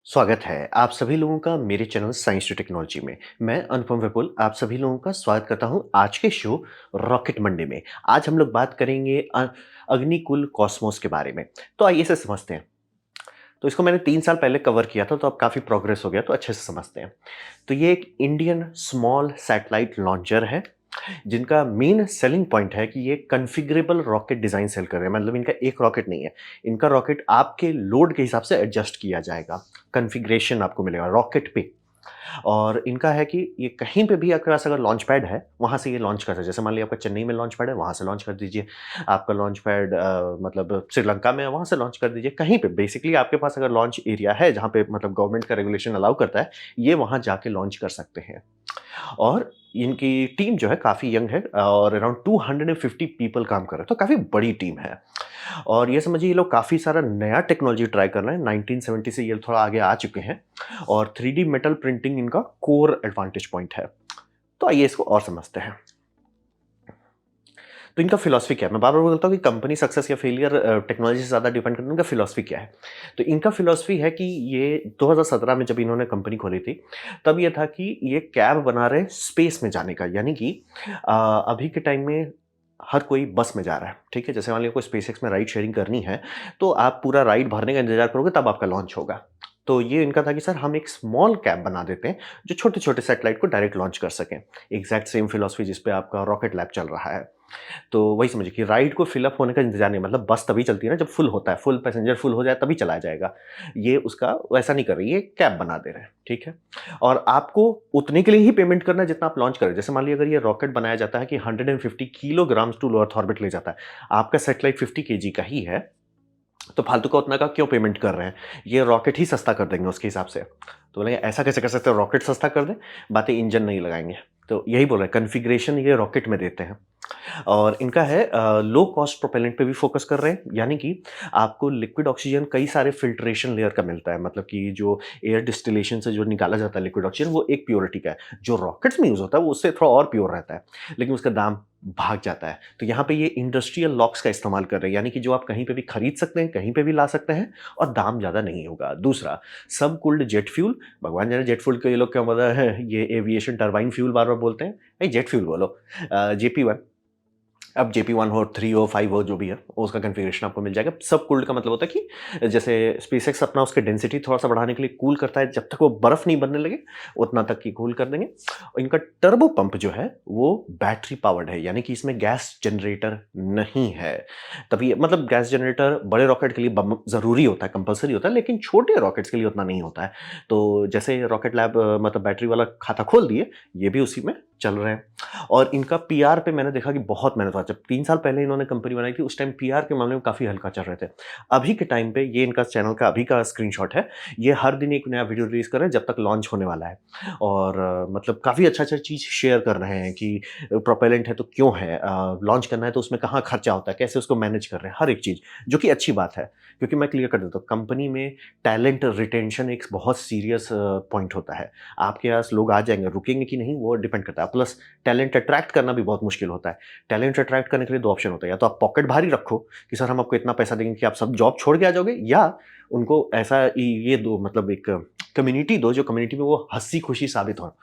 स्वागत है आप सभी लोगों का मेरे चैनल साइंस टू टेक्नोलॉजी में। मैं अनुपम विपुल आप सभी लोगों का स्वागत करता हूं आज के शो रॉकेट मंडे में। आज हम लोग बात करेंगे अग्निकुल कॉस्मोस के बारे में। तो आइए इसे समझते हैं। तो इसको मैंने 3 साल पहले कवर किया था, तो अब काफ़ी प्रोग्रेस हो गया, तो अच्छे से समझते हैं। तो ये एक इंडियन स्मॉल सैटेलाइट लॉन्चर है, जिनका मेन सेलिंग पॉइंट है कि ये कॉन्फ़िगरेबल रॉकेट डिज़ाइन सेल कर रहे हैं। मतलब इनका एक रॉकेट नहीं है, इनका रॉकेट आपके लोड के हिसाब से एडजस्ट किया जाएगा। कॉन्फ़िगरेशन आपको मिलेगा रॉकेट पे। और इनका है कि ये कहीं पे भी आपके पास अगर लॉन्च पैड है, वहाँ से ये लॉन्च कर सकते हैं। जैसे मान लिया आपका चेन्नई में लॉन्च पैड है, वहाँ से लॉन्च कर दीजिए। आपका लॉन्च पैड मतलब श्रीलंका में है, वहाँ से लॉन्च कर दीजिए। कहीं पे बेसिकली आपके पास अगर लॉन्च एरिया है, जहाँ पे मतलब गवर्नमेंट का रेगुलेशन अलाउ करता है, ये वहाँ जाके लॉन्च कर सकते हैं। और इनकी टीम जो है काफ़ी यंग है और अराउंड 250 पीपल काम कर रहे हैं, तो काफ़ी बड़ी टीम है। और ये समझिए ये लोग काफ़ी सारा नया टेक्नोलॉजी ट्राई कर रहे हैं। 1970 से ये थोड़ा आगे आ चुके हैं और 3D मेटल प्रिंटिंग इनका कोर एडवांटेज पॉइंट है। तो आइए इसको और समझते हैं। तो इनका फिलॉसफी क्या है? मैं बार-बार बोलता हूँ कि कंपनी सक्सेस या फेलियर टेक्नोलॉजी से ज़्यादा डिपेंड करता है, इनका फिलॉसफी क्या है? तो इनका फिलॉसफी है कि ये 2017 में जब इन्होंने कंपनी खोली थी, तब ये था कि ये कैब बना रहे हैं स्पेस में जाने का। यानी कि अभी के टाइम में हर कोई बस में जा रहा है, ठीक है? जैसे मान लीजिए कोई स्पेसएक्स में राइड शेयरिंग करनी है, तो आप पूरा राइड भरने का इंतज़ार करोगे तब आपका लॉन्च होगा। तो ये इनका था कि सर हम एक स्मॉल कैब बना देते हैं, जो छोटे-छोटे सैटेलाइट को डायरेक्ट लॉन्च कर सकें। एग्ज़ैक्ट सेम फिलॉसफी जिस पे आपका रॉकेट लैब चल रहा है। तो वही समझिए कि राइड को फिल अप होने का इंतज़ार नहीं, मतलब बस तभी चलती है ना जब फुल होता है, फुल पैसेंजर फुल हो जाए तभी चलाया जाएगा। ये उसका वैसा नहीं कर रही है, ये कैब बना दे रहे हैं, ठीक है? और आपको उतने के लिए ही पेमेंट करना है जितना आप लॉन्च करें। जैसे मान लीजिए अगर ये रॉकेट बनाया जाता है कि 150 kilograms to low earth orbit ले जाता है, आपका सैटेलाइट 50 केजी का ही है, तो फालतू का उतना का क्यों पेमेंट कर रहे हैं? ये रॉकेट ही सस्ता कर देंगे उसके हिसाब से। तो बोलेंगे ऐसा कैसे कर सकते हो, रॉकेट सस्ता कर दें, बातें इंजन नहीं लगाएँगे। तो यही बोल रहे हैं कॉन्फ़िगरेशन ये रॉकेट में देते हैं। और इनका है लो कॉस्ट प्रोपेलेंट पे भी फोकस कर रहे हैं, यानी कि आपको लिक्विड ऑक्सीजन कई सारे फिल्ट्रेशन लेयर का मिलता है। मतलब कि जो एयर डिस्टिलेशन से जो निकाला जाता है लिक्विड ऑक्सीजन, वो एक प्योरिटी का है। जो रॉकेट्स में यूज होता है वो उससे थोड़ा और प्योर रहता है, लेकिन उसका दाम भाग जाता है। तो यहाँ पे ये इंडस्ट्रियल लॉक्स का इस्तेमाल कर रहे हैं, यानी कि जो आप कहीं पे भी खरीद सकते हैं, कहीं पे भी ला सकते हैं और दाम ज़्यादा नहीं होगा। दूसरा, सब कूल्ड जेट फ्यूल। भगवान जाने जेट फ्यूल को ये लोग क्यों बोला है, ये एविएशन टरबाइन फ्यूल बार बार बोलते हैं। भाई जेट फ्यूल बोलो। JP1। अब JP1 हो, 3 हो, 5 हो, जो भी है, उसका कॉन्फ़िगरेशन आपको मिल जाएगा। सब कूल्ड का मतलब होता है कि जैसे स्पेसएक्स अपना उसके डेंसिटी थोड़ा-सा बढ़ाने के लिए कूल करता है, जब तक वो बर्फ़ नहीं बनने लगे, उतना तक ही कूल कर देंगे। और इनका टर्बो पंप जो है, वो बैटरी पावर्ड है, यानी कि इसमें गैस जनरेटर नहीं है। तभी मतलब गैस जनरेटर बड़े रॉकेट के लिए बम ज़रूरी होता है, कंपल्सरी होता है, लेकिन छोटे रॉकेट्स के लिए उतना नहीं होता है। तो जैसे रॉकेट लैब मतलब बैटरी वाला खाता खोल दिए, ये भी उसी में चल रहे हैं। और इनका पीआर पे मैंने देखा कि बहुत मेहनत हुआ। जब 3 साल पहले इन्होंने कंपनी बनाई थी, उस टाइम पीआर के मामले में काफ़ी हल्का चल रहे थे। अभी के टाइम पे ये इनका चैनल का अभी का स्क्रीनशॉट है। ये हर दिन एक नया वीडियो रिलीज़ कर रहे हैं जब तक लॉन्च होने वाला है। और मतलब काफ़ी अच्छा-अच्छा चीज़ शेयर कर रहे हैं कि प्रोपेलेंट है तो क्यों है? लॉन्च करना है तो उसमें कहाँ खर्चा होता है? कैसे उसको मैनेज कर रहे हैं? हर एक चीज़, जो कि अच्छी बात है। क्योंकि मैं क्लियर कर देता हूँ, कंपनी में टैलेंट रिटेंशन एक बहुत सीरियस पॉइंट होता है। आपके पास लोग आ जाएँगे, रुकेंगे कि नहीं वो डिपेंड करता है। प्लस टैलेंट अट्रैक्ट करना भी बहुत मुश्किल होता है। टैलेंट अट्रैक्ट करने के लिए 2 ऑप्शन होते हैं, या तो आप पॉकेट भारी रखो कि सर हम आपको इतना पैसा देंगे कि आप सब जॉब छोड़ के आ जाओगे, या उनको ऐसा ये दो, मतलब एक कम्युनिटी दो, जो कम्युनिटी में वो हँसी-खुशी साबित हो।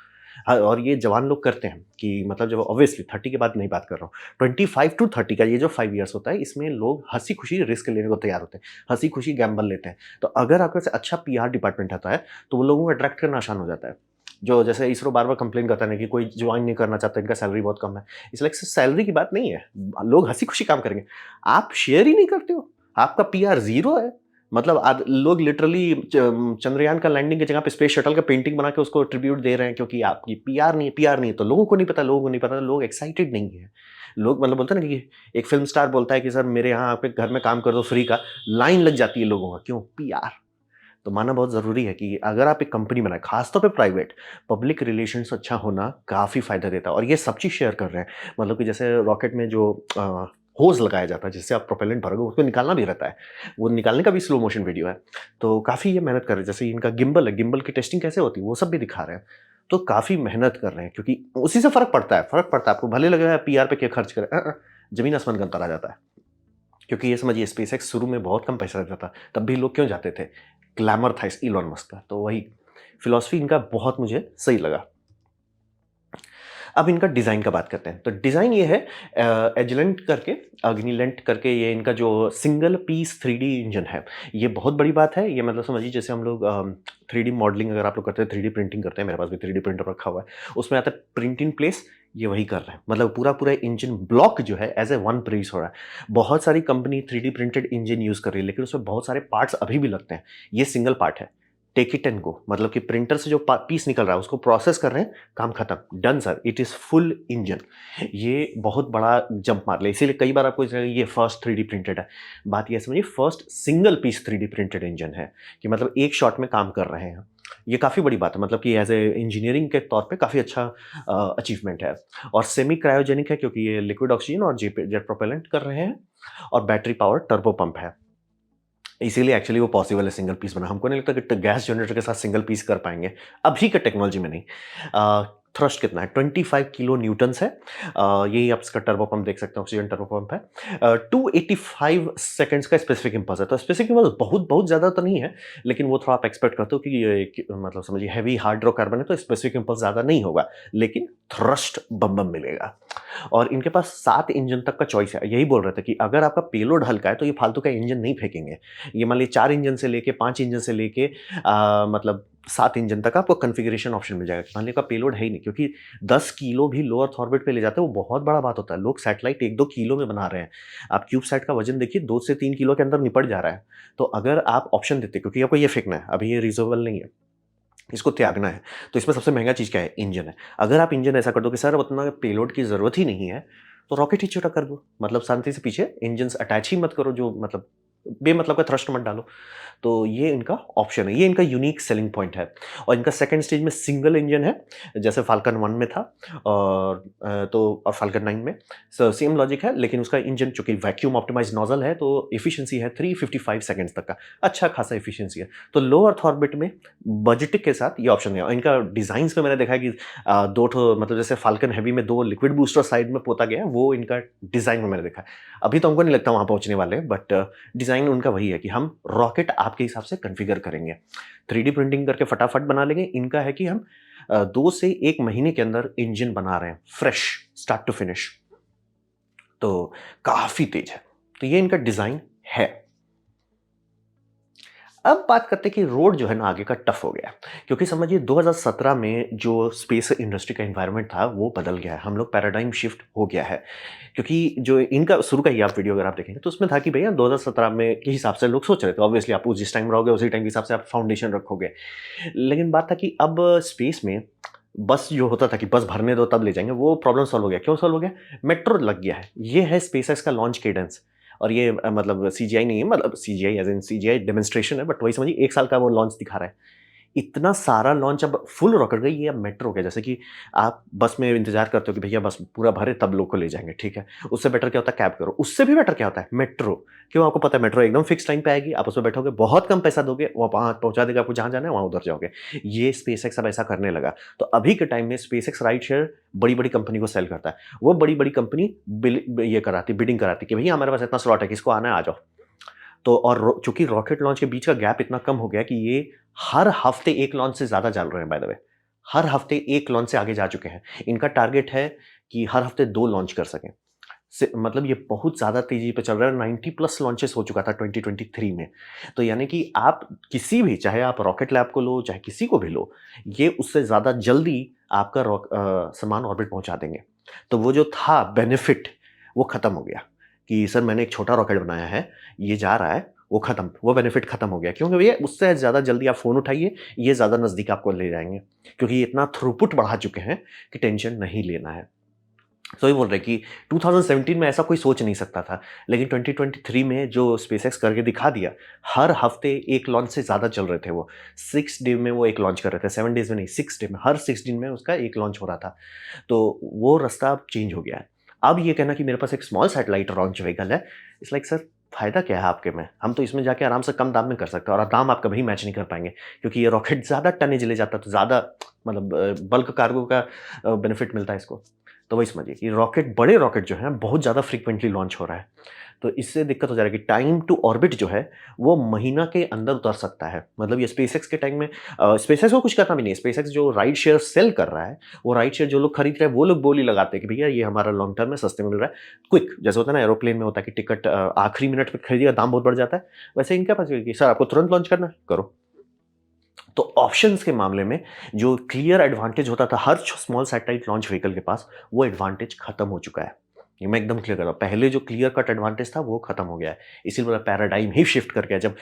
और ये जवान लोग करते हैं कि मतलब जब ऑब्वियसली 30 के बाद नहीं बात कर रहा हूँ, 25 टू 30 का ये जो 5 इयर्स होता है, इसमें लोग हँसी-खुशी रिस्क लेने को तैयार होते हैं, हँसी-खुशी गैम्बल लेते हैं। तो अगर आपके पास अच्छा पीआर डिपार्टमेंट रहता है, तो वो लोगों को अट्रैक्ट करना आसान हो जाता है। जो जैसे इसरो बार-बार कंप्लेन करता है ना कि कोई जॉइन नहीं करना चाहता, इनका सैलरी बहुत कम है। इट्स लाइक सैलरी की बात नहीं है, लोग हँसी-खुशी काम करेंगे। आप शेयर ही नहीं करते हो, आपका पीआर ज़ीरो है। मतलब लोग लिटरली चंद्रयान का लैंडिंग की जगह पे स्पेस शटल का पेंटिंग बना के उसको ट्रिब्यूट दे रहे हैं, क्योंकि आपकी पीआर नहीं है, तो लोगों को नहीं पता, लोग एक्साइटेड नहीं है। लोग मतलब बोलते हैं ना कि एक फ़िल्म स्टार बोलता है कि सर मेरे यहाँ आपके घर में काम कर दो फ्री का, लाइन लग जाती है लोगों का, क्यों? पीआर। तो मानना बहुत ज़रूरी है कि अगर आप एक कंपनी बनाएँ, खासतौर पे प्राइवेट, पब्लिक रिलेशंस अच्छा होना काफ़ी फ़ायदा देता है, और ये सब चीज़ शेयर कर रहे हैं। मतलब कि जैसे रॉकेट में जो होज़ लगाया जाता है, जिससे आप प्रोपेलेंट भरोगे, उसको निकालना भी रहता है। वो निकालने का भी स्लो मोशन वीडियो है। तो काफ़ी ये मेहनत कर रहे हैं। जैसे इनका गिम्बल है, गिम्बल की टेस्टिंग कैसे होती है, वो सब भी दिखा रहे हैं। तो काफ़ी मेहनत कर रहे हैं, क्योंकि उसी से फ़र्क पड़ता है। आपको भले लगेगा पीआर पे क्या खर्च करें, ज़मीन आसमान का अंतर आ जाता है। क्योंकि ये समझिए स्पेसएक्स शुरू में बहुत कम पैसा रहता था, तब भी लोग क्यों जाते थे? ग्लैमर था इस इलॉन मस्क का, तो वही फिलॉसफी इनका बहुत मुझे सही लगा। अब इनका डिज़ाइन का बात करते हैं। तो डिज़ाइन ये है एजिलेंट करके, अग्निलेंट करके, ये इनका जो सिंगल पीस 3D इंजन है। ये बहुत बड़ी बात है। ये मतलब समझिए जैसे हम लोग 3D मॉडलिंग अगर आप लोग करते हैं, 3D प्रिंटिंग करते हैं, मेरे पास भी 3D प्रिंटर रखा हुआ है। उसमें आता है प्रिंट इन प्लेस, ये वही कर रहे हैं। मतलब पूरा इंजन ब्लॉक जो है एज़ ए वन पीस हो रहा है। बहुत सारी company 3D printed engine use कर रही है, लेकिन उसमें बहुत सारे पार्ट्स अभी भी लगते हैं। ये सिंगल पार्ट है। टेक इट एंड गो, मतलब कि प्रिंटर से जो पीस निकल रहा है उसको प्रोसेस कर रहे हैं, काम खत्म, done sir, it is full engine. ये बहुत बड़ा जंप मार लिया, इसीलिए कई बार आपको ये फर्स्ट 3D प्रिंटेड है। बात ये समझिए first single piece 3D printed engine है, कि मतलब एक शॉट में काम कर रहे हैं। ये काफ़ी बड़ी बात है, मतलब कि एज ए इंजीनियरिंग के तौर पे काफ़ी अच्छा अचीवमेंट है। और सेमी क्रायोजेनिक है, क्योंकि ये लिक्विड ऑक्सीजन और जेट प्रोपेलेंट कर रहे हैं, और बैटरी पावर टर्बो पंप है। इसीलिए एक्चुअली वो पॉसिबल है सिंगल पीस बना। हमको नहीं लगता कि गैस जनरेटर के साथ सिंगल पीस कर पाएँगे, अभी के टेक्नोलॉजी में नहीं। थ्रस्ट कितना है? 25 किलो न्यूटन्स है। यही आप इसका टर्बो पंप देख सकते हैं, ऑक्सीजन टर्बो पंप है। 285 सेकंड्स का स्पेसिफिक इम्पल्स है। तो स्पेसिफिक इम्पल्स बहुत ज़्यादा तो नहीं है, लेकिन वो थोड़ा आप एक्सपेक्ट करते हो कि ये मतलब समझिए हैवी हाइड्रोकार्बन है, तो स्पेसिफिक इम्पल्स ज़्यादा नहीं होगा, लेकिन थ्रस्ट बम मिलेगा। और इनके पास 7 इंजन तक का चॉइस है। यही बोल रहे थे कि अगर आपका पेलोड हल्का है, तो ये फालतू का इंजन नहीं फेंकेंगे। ये मान लीजिए 4 इंजन से लेके 5 इंजन से लेके मतलब 7 इंजन तक आपको कॉन्फ़िगरेशन ऑप्शन मिल जाएगा। मान लीजिए का पेलोड है ही नहीं, क्योंकि 10 किलो भी लो अर्थ ऑर्बिट पे ले जाते हैं, वो बहुत बड़ा बात होता है। लोग सैटेलाइट 1-2 किलो में बना रहे हैं। आप क्यूबसैट का वजन देखिए, 2 से 3 किलो के अंदर निपट जा रहा है। तो अगर आप ऑप्शन देते, क्योंकि आपको ये फेंकना है, अभी ये रियूजेबल नहीं है, इसको त्यागना है, तो इसमें सबसे महँगा चीज़ क्या है? इंजन है। अगर आप इंजन ऐसा कर दो कि सर उतना पेलोड की ज़रूरत ही नहीं है, तो रॉकेट ही छोटा कर दो। मतलब शांति से पीछे इंजन्स अटैच ही मत करो, जो मतलब बेमतलब का थ्रस्ट मत डालो। तो ये इनका ऑप्शन है, ये इनका यूनिक सेलिंग पॉइंट है। और इनका सेकंड स्टेज में सिंगल इंजन है, जैसे फाल्कन 1 में था, और और फाल्कन 9 में सेम लॉजिक है, लेकिन उसका इंजन चूंकि वैक्यूम ऑप्टिमाइज्ड नोजल है, तो एफिशिएंसी है 355 सेकंड्स तक का, अच्छा खासा एफिशिएंसी है। तो लो अर्थ ऑर्बिट में बजट के साथ ये ऑप्शन है। इनका डिजाइन्स में मैंने देखा है कि दो ठो, मतलब जैसे फाल्कन हेवी में 2 लिक्विड बूस्टर साइड में पोता गया है, वो इनका डिजाइन में मैंने देखा है। अभी तो हमको नहीं लगता वहां पहुंचने वाले, बट डिजाइन उनका वही है कि हम रॉकेट आपके हिसाब से कॉन्फ़िगर करेंगे, 3D प्रिंटिंग करके फटाफट बना लेंगे। इनका है कि हम 2 से 1 महीने के अंदर इंजन बना रहे हैं, फ्रेश स्टार्ट टू फिनिश। तो काफ़ी तेज है। तो ये इनका डिज़ाइन है। अब बात करते हैं कि रोड जो है ना आगे का टफ हो गया, क्योंकि समझिए 2017 में जो स्पेस इंडस्ट्री का एनवायरनमेंट था वो बदल गया है। हम लोग पैराडाइम शिफ्ट हो गया है, क्योंकि जो इनका शुरू का ही आप वीडियो अगर आप देखेंगे तो उसमें था कि भैया 2017 में के हिसाब से लोग सोच रहे थे, ऑब्वियसली आप जिस टाइम रहोगे उसी टाइम के हिसाब से आप फाउंडेशन रखोगे। लेकिन बात था कि अब स्पेस में बस जो होता था कि बस भरने दो तब ले जाएंगे, वो प्रॉब्लम सॉल्व हो गया। क्यों सॉल्व हो गया? मेट्रो लग गया है। ये है स्पेसएक्स का लॉन्च केडेंस। और ये मतलब सीजीआई नहीं है, मतलब CGI as in CGI demonstration है, बट वही समझिए 1 साल का वो लॉन्च दिखा रहा है। इतना सारा लॉन्च अब फुल रॉकेट गई, ये अब मेट्रो हो गया। जैसे कि आप बस में इंतजार करते हो कि भैया बस पूरा भरे तब लोग को ले जाएंगे, ठीक है। उससे बेटर क्या होता है? कैब करो। उससे भी बेटर क्या होता है? मेट्रो। क्यों? आपको पता है मेट्रो एकदम फिक्स टाइम पे आएगी, आप उसमें बैठोगे, बहुत कम पैसा दोगे, वो वहाँ पहुंचा देगा आपको, जहाँ जाना है वहाँ उधर जाओगे। ये स्पेसएक्स अब ऐसा करने लगा। तो अभी के टाइम में स्पेसएक्स राइड शेयर बड़ी बड़ी कंपनी को सेल करता है। वो बड़ी बड़ी कंपनी ये कराती, बिडिंग कराती कि भैया हमारे पास इतना स्लॉट है, किसको आना है आ जाओ। तो और चूंकि रॉकेट लॉन्च के बीच का गैप इतना कम हो गया कि ये हर हफ्ते एक लॉन्च से ज़्यादा चल रहे हैं, बाय द वे। हर हफ्ते एक लॉन्च से आगे जा चुके हैं। इनका टारगेट है कि हर हफ्ते 2 लॉन्च कर सकें। मतलब ये बहुत ज़्यादा तेज़ी पे चल रहा है। 90 प्लस लॉन्चेस हो चुका था 2023 में। तो यानी कि आप किसी भी, चाहे आप रॉकेट लैब को लो, चाहे किसी को भी लो, ये उससे ज़्यादा जल्दी आपका सामान ऑर्बिट पहुँचा देंगे। तो वो जो था बेनिफिट, वो खत्म हो गया कि सर मैंने एक छोटा रॉकेट बनाया है, ये जा रहा है, वो खत्म, वो बेनिफिट खत्म हो गया। क्योंकि भैया उससे ज़्यादा जल्दी आप फ़ोन उठाइए, ये ज़्यादा नज़दीक आपको ले जाएँगे, क्योंकि ये इतना थ्रूपुट बढ़ा चुके हैं कि टेंशन नहीं लेना है। तो ये बोल रहे कि 2017 में ऐसा कोई सोच नहीं सकता था, लेकिन 2023 में जो स्पेसएक्स करके दिखा दिया, हर हफ्ते एक लॉन्च से ज़्यादा चल रहे थे वो। 6 डे में वो एक लॉन्च कर रहे थे, 7 डेज़ में नहीं, 6 डे में, हर 6 दिन में उसका एक लॉन्च हो रहा था। तो वो रास्ता अब चेंज हो गया है। अब ये कहना कि मेरे पास एक स्मॉल सैटेलाइट लॉन्च व्हीकल है, इट्स लाइक सर फ़ायदा क्या है आपके में? हम तो इसमें जाके आराम से कम दाम में कर सकते हैं, और दाम आप कभी मैच नहीं कर पाएँगे, क्योंकि ये रॉकेट ज़्यादा टनेज ले जाता है, तो ज़्यादा मतलब बल्क कार्गो का बेनिफिट मिलता है इसको। तो वही समझिए कि रॉकेट, बड़े रॉकेट जो हैं बहुत ज़्यादा फ्रीक्वेंटली लॉन्च हो रहा है। तो इससे दिक्कत हो जाएगी। टाइम टू ऑर्बिट जो है, वो महीना के अंदर उतर सकता है। मतलब ये स्पेसएक्स के टाइम में स्पेसएक्स को कुछ करना भी नहीं है। स्पेसएक्स जो राइड शेयर सेल कर रहा है, वो राइड शेयर जो लोग खरीद रहे हैं, वो लोग बोली लगाते हैं कि भैया ये हमारा लॉन्ग टर्म में सस्ते में मिल रहा है, क्विक। जैसे होता है ना एरोप्लेन में होता है कि टिकट आखिरी मिनट पे खरीदिएगा, दाम बहुत बढ़ जाता है। वैसे इनके पास ये है कि सर आपको तुरंत लॉन्च करना है, करो। तो ऑप्शंस के मामले में जो क्लियर एडवांटेज होता था हर स्मॉल सैटेलाइट लॉन्च व्हीकल के पास, वो एडवांटेज खत्म हो चुका है। ये मैं एकदम क्लियर कर रहा हूँ। पहले जो क्लियर कट एडवांटेज था वो खत्म हो गया है। इसीलिए पैराडाइम ही शिफ्ट कर गया। जब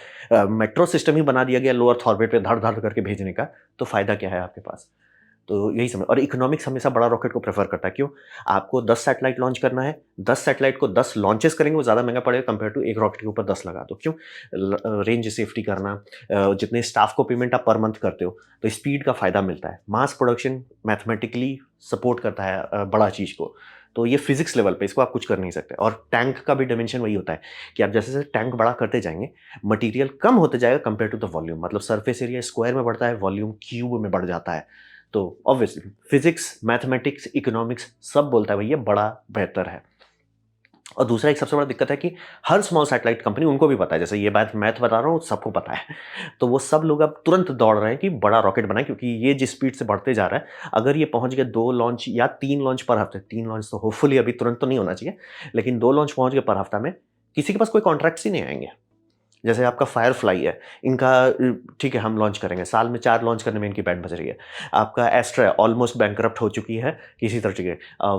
मेट्रो सिस्टम ही बना दिया गया लो अर्थ ऑर्बिट पे धड़ धड़ करके भेजने का, तो फायदा क्या है आपके पास? तो यही समझ। और इकोनॉमिक्स हमेशा बड़ा रॉकेट को प्रेफर करता है। क्यों? आपको 10 सैटेलाइट लॉन्च करना है, 10 सैटेलाइट को 10 लॉन्चेस करेंगे, वो ज़्यादा महंगा पड़ेगा कंपेयर टू एक रॉकेट के ऊपर 10 लगा दो। क्यों? रेंज सेफ्टी करना, जितने स्टाफ को पेमेंट आप पर मंथ करते हो, तो स्पीड का फ़ायदा मिलता है। मास प्रोडक्शन मैथमेटिकली सपोर्ट करता है बड़ा चीज़ को। तो ये फिजिक्स लेवल पे इसको आप कुछ कर नहीं सकते। और टैंक का भी डायमेंशन वही होता है कि आप जैसे जैसे टैंक बड़ा करते जाएंगे, मटेरियल कम होते जाएगा कंपेयर टू द वॉल्यूम। मतलब सरफेस एरिया स्क्वायर में बढ़ता है, वॉल्यूम क्यूब में बढ़ जाता है। तो ऑब्वियसली फिजिक्स, मैथमेटिक्स, इकोनॉमिक्स सब बोलता है भैया बड़ा बेहतर है। और दूसरा एक सबसे बड़ा दिक्कत है कि हर स्मॉल सैटेलाइट कंपनी, उनको भी पता है, जैसे ये बात मैथ बता रहा हूँ सबको पता है, तो वो सब लोग अब तुरंत दौड़ रहे हैं कि बड़ा रॉकेट बनाए, क्योंकि ये जिस स्पीड से बढ़ते जा रहा है, अगर ये पहुंच गया 2 लॉन्च या 3 लॉन्च पर हफ्ते, 3 लॉन्च तो होपफुली अभी तुरंत तो नहीं होना चाहिए, लेकिन 2 लॉन्च पहुंच गए पर हफ्ता में, किसी के पास कोई कॉन्ट्रैक्ट्स ही नहीं आएंगे। जैसे आपका फायरफ्लाई है, इनका ठीक है हम लॉन्च करेंगे, साल में 4 लॉन्च करने में इनकी बैंड बज रही है। आपका एस्ट्रा ऑलमोस्ट बैंकरप्ट हो चुकी है किसी तरह के,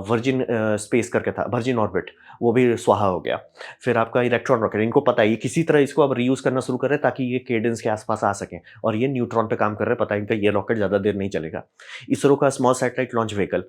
वर्जिन स्पेस करके था, वर्जिन ऑर्बिट, वो भी स्वाहा हो गया। फिर आपका इलेक्ट्रॉन रॉकेट, इनको पता है ये किसी तरह इसको अब रीयूज़ करना शुरू कर रहे हैं ताकि ये केडेंस के आसपास आ सकें, और ये न्यूट्रॉन पे काम कर रहे हैं, पता है इनका ये रॉकेट ज़्यादा देर नहीं चलेगा। इसरो का स्मॉल सैटेलाइट लॉन्च व्हीकल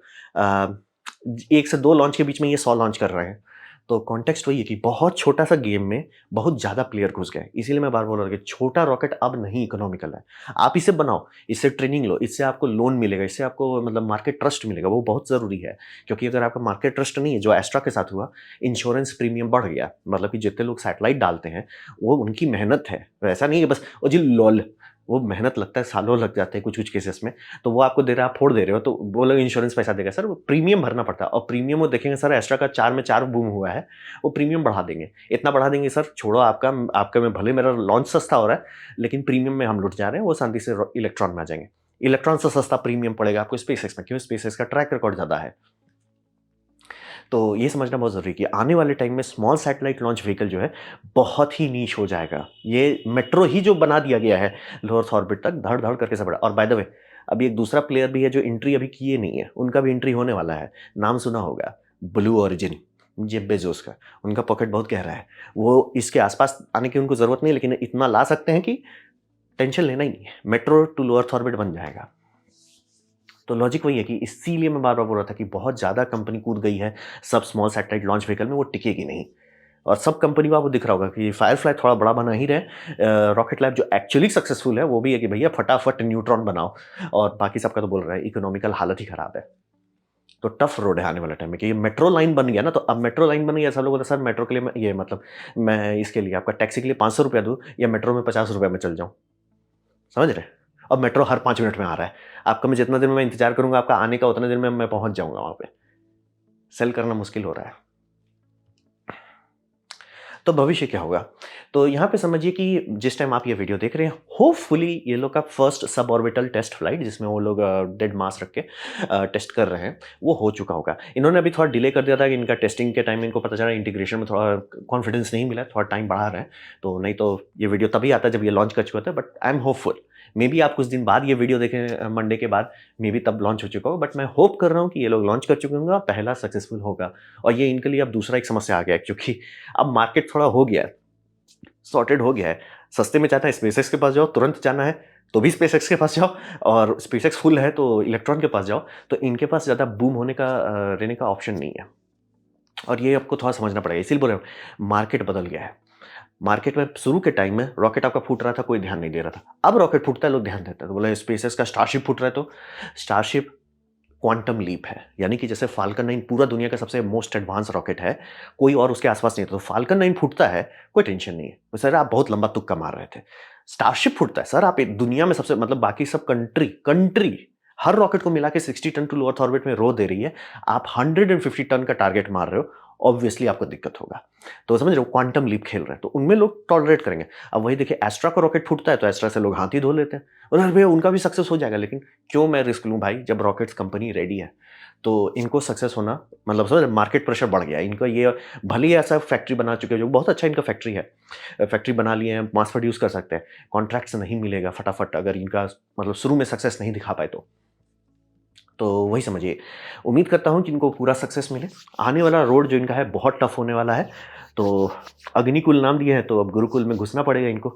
1 से 2 लॉन्च के बीच में ये 100 लॉन्च कर रहे हैं। तो कॉन्टेक्स्ट वही है कि बहुत छोटा सा गेम में बहुत ज़्यादा प्लेयर घुस गए। इसीलिए मैं बार बोल रहा हूँ कि छोटा रॉकेट अब नहीं इकोनॉमिकल है। आप इसे बनाओ, इससे ट्रेनिंग लो, इससे आपको लोन मिलेगा, इससे आपको मतलब मार्केट ट्रस्ट मिलेगा, वो बहुत ज़रूरी है। क्योंकि अगर आपका मार्केट ट्रस्ट नहीं है, जो एस्ट्रा के साथ हुआ, इंश्योरेंस प्रीमियम बढ़ गया। मतलब कि जितने लोग सैटेलाइट डालते हैं, वो उनकी मेहनत है। वैसा नहीं है बस ओ जी लॉल, वो मेहनत लगता है, सालों लग जाते हैं कुछ-कुछ केसेस में। तो वो आपको दे रहा है, आप फोड़ दे रहे हो, तो वो लोग इंश्योरेंस पैसा देगा। सर वो प्रीमियम भरना पड़ता है, और प्रीमियम वो देखेंगे सर एस्ट्रा का 4 में 4 बूम हुआ है, वो प्रीमियम बढ़ा देंगे। इतना बढ़ा देंगे सर छोड़ो, आपका आपका में भले मेरा लॉन्च सस्ता हो रहा है, लेकिन प्रीमियम में हम लुट जा रहे हैं, वो शांति से इलेक्ट्रॉन में आ जाएँगे। इलेक्ट्रॉन से सस्ता प्रीमियम पड़ेगा आपको स्पेसएक्स में। क्यों? स्पेसएक्स का ट्रैक रिकॉर्ड ज़्यादा है। तो ये समझना बहुत ज़रूरी है कि आने वाले टाइम में स्मॉल सैटेलाइट लॉन्च व्हीकल जो है, बहुत ही नीश हो जाएगा। ये मेट्रो ही जो बना दिया गया है लो अर्थ ऑर्बिट तक, धड़-धड़ करके सब बढ़ा। और बाय द वे, अभी एक दूसरा प्लेयर भी है जो एंट्री अभी किए नहीं है, उनका भी एंट्री होने वाला है। नाम सुना होगा, ब्लू ओरिजिन, जेफ बेज़ोस का। उनका पॉकेट बहुत गहरा है। वो इसके आस-पास आने की उनको ज़रूरत नहीं है, लेकिन इतना ला सकते हैं कि टेंशन लेना ही नहीं है। Metro to low earth orbit बन जाएगा। तो लॉजिक वही है कि इसीलिए मैं बार-बार बोल रहा था कि बहुत ज़्यादा कंपनी कूद गई है सब स्मॉल सैटेलाइट लॉन्च व्हीकल में, वो टिकेगी नहीं। और सब कंपनी को आपको दिख रहा होगा कि फायरफ्लाई थोड़ा बड़ा बना ही रहे। रॉकेट लैब जो एक्चुअली सक्सेसफुल है, वो भी है कि भैया फटाफट न्यूट्रॉन बनाओ, और बाकी सबका तो बोल रहा है इकोनॉमिकल हालत ही खराब है। तो टफ रोड है आने वाले टाइम में कि ये मेट्रो लाइन बन गया ना, तो अब मेट्रो लाइन बन गया, सब लोग बोलते हैं सर मेट्रो के लिए मैं ये मतलब मैं इसके लिए आपका टैक्सी के लिए ₹500 दूँ या मेट्रो में ₹50 में चल जाऊँ? समझ रहे हैं? अब मेट्रो हर 5 मिनट में आ रहा है। आपका मैं जितना देर में मैं इंतज़ार करूँगा आपका आने का, उतने देर में मैं पहुँच जाऊँगा वहाँ पे। सेल करना मुश्किल हो रहा है। तो भविष्य क्या होगा? तो यहाँ पे समझिए कि जिस टाइम आप ये वीडियो देख रहे हैं, होपफुली ये लोग का फर्स्ट सबऑर्बिटल टेस्ट फ्लाइट, जिसमें वो लोग डेड मास रख के टेस्ट कर रहे हैं, वो हो चुका होगा। इन्होंने अभी थोड़ा डिले कर दिया था कि इनका टेस्टिंग के टाइम में इनको पता चला इंटीग्रेशन में थोड़ा कॉन्फिडेंस नहीं मिला, थोड़ा टाइम बढ़ा रहे हैं। तो नहीं तो ये वीडियो तभी आता जब ये लॉन्च कर चुका था, but I am hopeful. May be आप कुछ दिन बाद ये वीडियो देखें मंडे के बाद, मे बी तब लॉन्च हो चुका होगा, बट मैं होप कर रहा हूँ कि ये लोग लॉन्च कर चुके होंगे और पहला सक्सेसफुल होगा। और ये इनके लिए अब दूसरा एक समस्या आ गया है, क्योंकि अब मार्केट थोड़ा हो गया है, सॉर्टेड हो गया है। सस्ते में चाहता है स्पेसएक्स के पास जाओ, तुरंत जाना है तो भी स्पेसएक्स के पास जाओ, और स्पेसएक्स फुल है तो इलेक्ट्रॉन के पास जाओ। तो इनके पास ज़्यादा बूम होने का रहने का ऑप्शन नहीं है, और ये आपको थोड़ा समझना पड़ेगा। इसीलिए बोल रहा हूँ मार्केट बदल गया है। मार्केट में शुरू के टाइम में रॉकेट आपका फूट रहा था, कोई ध्यान नहीं दे रहा था। अब रॉकेट फूटता है, लोग ध्यान देते हैं। तो बोला स्पेसएक्स का स्टारशिप फूट रहा है, तो स्टारशिप क्वांटम लीप है, यानी कि जैसे फाल्कन 9 पूरा दुनिया का सबसे मोस्ट एडवांस रॉकेट है, कोई और उसके आसपास नहीं था। तो फाल्कन 9 फूटता है, कोई टेंशन नहीं है। तो सर आप बहुत लंबा तुक्का मार रहे थे। स्टारशिप फूटता है, सर आप दुनिया में सबसे मतलब बाकी सब कंट्री हर रॉकेट को मिला के 60 ton to low earth orbit में रो दे रही है, आप 150 टन का टारगेट मार रहे हो, ऑब्वियसली आपको दिक्कत होगा। तो समझ रहे हो, क्वांटम लीप खेल रहे हैं, तो उनमें लोग टॉलरेट करेंगे। अब वही देखिए, एस्ट्रा का रॉकेट फूटता है तो एस्ट्रा से लोग हाथ ही धो लेते हैं। और अरे भैया उनका भी सक्सेस हो जाएगा, लेकिन क्यों मैं रिस्क लूँ भाई, जब रॉकेट्स कंपनी रेडी है। तो इनको सक्सेस होना मतलब समझ रहे, मार्केट प्रेशर बढ़ गया इनका। ये भले ही ऐसा फैक्ट्री बना चुके हैं, जो बहुत अच्छा इनका फैक्ट्री है। फैक्ट्री बना लिए हैं, मास प्रोड्यूस कर सकते हैं। कॉन्ट्रैक्ट्स नहीं मिलेगा फटाफट अगर इनका मतलब शुरू में सक्सेस नहीं दिखा पाए तो वही समझिए। उम्मीद करता हूँ कि इनको पूरा सक्सेस मिले। आने वाला रोड जो इनका है बहुत टफ होने वाला है। तो अग्निकुल नाम दिए हैं तो अब गुरुकुल में घुसना पड़ेगा इनको।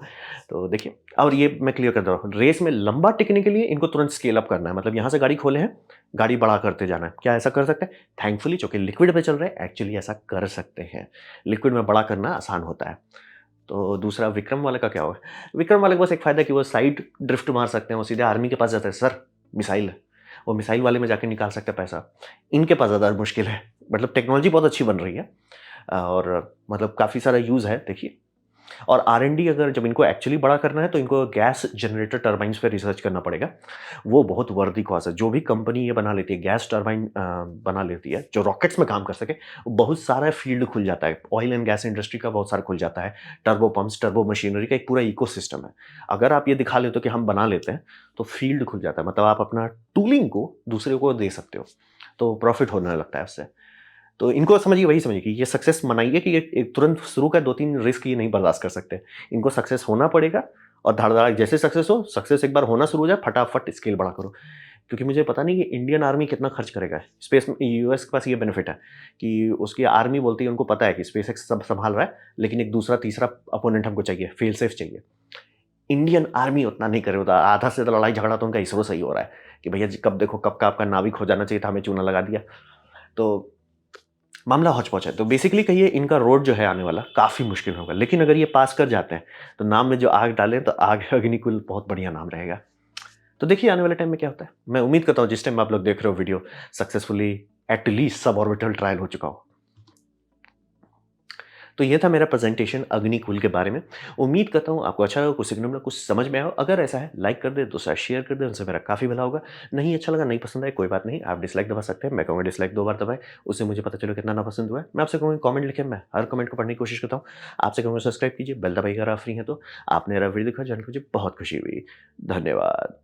तो देखिए, और ये मैं क्लियर कर दे रहा हूँ, रेस में लंबा टिकने के लिए इनको तुरंत स्केल अप करना है। मतलब यहाँ से गाड़ी खोले हैं, गाड़ी बड़ा करते जाना है। क्या ऐसा कर सकते हैं? थैंकफुली चूँकि लिक्विड पे चल रहे हैं, एक्चुअली ऐसा कर सकते हैं। लिक्विड में बड़ा करना आसान होता है। तो दूसरा विक्रम वाले का क्या होगा? विक्रम वाले का बस एक फ़ायदा है कि वो साइड ड्रिफ्ट मार सकते हैं, वो सीधे आर्मी के पास जाते हैं, "सर, मिसाइल है।" वो मिसाइल वाले में जाके निकाल सकते हैं पैसा। इनके पास ज़्यादा मुश्किल है। मतलब टेक्नोलॉजी बहुत अच्छी बन रही है और मतलब काफ़ी सारा यूज़ है देखिए। और आर-एन-डी अगर जब इनको एक्चुअली बड़ा करना है तो इनको गैस जनरेटर टरबाइन्स पे रिसर्च करना पड़ेगा। वो बहुत वर्दी कॉज़ है। जो भी कंपनी ये बना लेती है, गैस टरबाइन बना लेती है, जो रॉकेट्स में काम कर सके, बहुत सारा फील्ड खुल जाता है। ऑयल एंड गैस इंडस्ट्री का बहुत सारा खुल जाता है। टर्बो पंप्स, टर्बो मशीनरी का एक पूरा इकोसिस्टम है। अगर आप ये दिखा लेते हो कि हम बना लेते हैं, तो फील्ड खुल जाता है। मतलब आप अपना टूलिंग को दूसरे को दे सकते हो, तो प्रॉफ़िट होने लगता है उससे। तो इनको समझिए, वही समझिए कि ये सक्सेस मनाइए कि ये एक तुरंत शुरू का 2-3 रिस्क ये नहीं बर्दाश्त कर सकते। इनको सक्सेस होना पड़ेगा और धड़-धड़ा जैसे सक्सेस हो, सक्सेस एक बार होना शुरू हो जाए, फटाफट स्केल बड़ा करो। क्योंकि मुझे पता नहीं कि इंडियन आर्मी कितना खर्च करेगा। स्पेस में यूएस के पास ये बेनिफिट है कि उसकी आर्मी बोलती है, उनको पता है कि स्पेसएक्स सब सँभाल रहा है, लेकिन एक दूसरा, तीसरा अपोनेंट हमको चाहिए, फेल सेफ चाहिए। इंडियन आर्मी उतना नहीं करे होता। आधा से ज़्यादा लड़ाई झगड़ा तो उनका इसरो से ही हो रहा है कि भैया जी कब देखो कब का आपका नाविक हो जाना चाहिए था, हमें चूना लगा दिया। तो मामला हौच-पौच है। तो बेसिकली कहिए इनका रोड जो है आने वाला काफ़ी मुश्किल होगा। लेकिन अगर ये पास कर जाते हैं, तो नाम में जो आग डालें तो आग अग्निकुल बहुत बढ़िया नाम रहेगा। तो देखिए आने वाले टाइम में क्या होता है। मैं उम्मीद करता हूँ जिस टाइम आप लोग देख रहे हो video successfully at least sub orbital trial हो चुका हो। तो ये था मेरा प्रेजेंटेशन अग्निकुल के बारे में। उम्मीद करता हूँ आपको अच्छा लगा, कुछ सीखने मिला, कुछ समझ में आया हो। अगर ऐसा है लाइक कर दें, दूसरा शेयर कर दें, उनसे मेरा काफ़ी भला होगा। नहीं अच्छा लगा, नहीं पसंद आया, कोई बात नहीं, आप डिसलाइक दबा सकते हैं। मैं कहूँगा डिसलाइक 2 बार दबाएँ, उससे मुझे पता चले कितना नापसंद हुआ है। मैं आपसे कहूँगा कमेंट लिखें, मैं हर कमेंट को पढ़ने की कोशिश करता हूँ। आपसे कहूँगा सब्सक्राइब कीजिए, बेल दबाइए अगर आप फ्री हैं तो। आपने मेरा वीडियो देखा, जान के मुझे बहुत खुशी हुई। धन्यवाद।